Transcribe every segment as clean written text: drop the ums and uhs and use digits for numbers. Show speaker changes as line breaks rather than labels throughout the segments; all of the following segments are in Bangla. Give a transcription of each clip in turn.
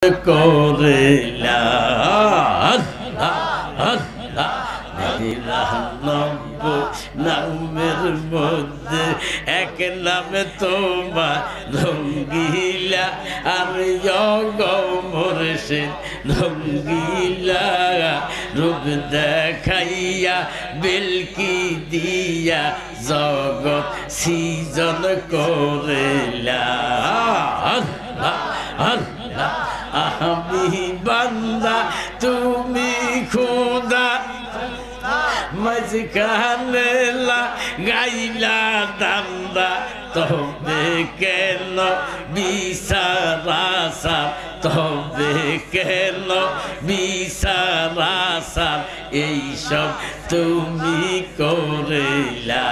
করিলা নামের মধ্যে এক নামে তোমার রঙ্গিলা আর মুর্শিদ রঙ্গিলা রূপ দেখাইয়া বেলকি দিয়া জগৎ সৃজন করিলা আমি বান্দা তুমি খোদা মাঝখানে গাইলা দান্দা তবে কেন বিচারাসা তবে কেন বিচারাসা এইসব তুমি করিলা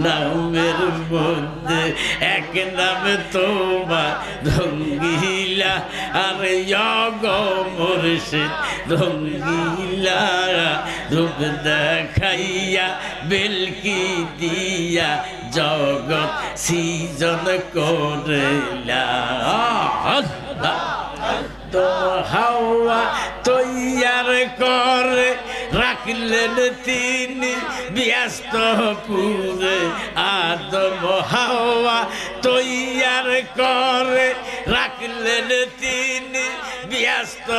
নামের মধ্যে এক নামে তোমার রঙ্গিলা আর মুর্শিদ রঙ্গিলা রূপ দেখাইয়া বেলকি দিয়া জগৎ সৃজন করিলা তো হাওয়া তৈয়ার করে রাখলেন তিনি ব্যস্ত পুরে আদম হাওয়া তৈয়ার করে রাখলেন তিনি ব্যস্ত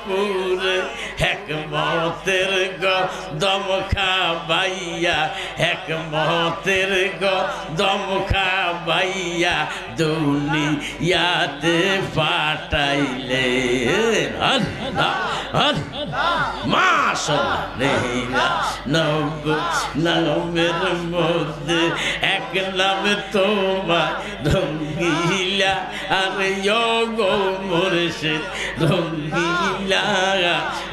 পুরে হেকমতের দম খাবাইয়া হেকমতের দম খাবাইয়া দুনিয়াতে পাঠাইলে নামের মধ্যে এক নামে তোমার রঙ্গিলা আর মুর্শিদ রঙ্গিলা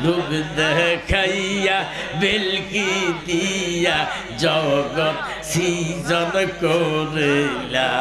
রূপ দেখাইয়া বেলকি দিয়া জগৎ সৃজন করিলা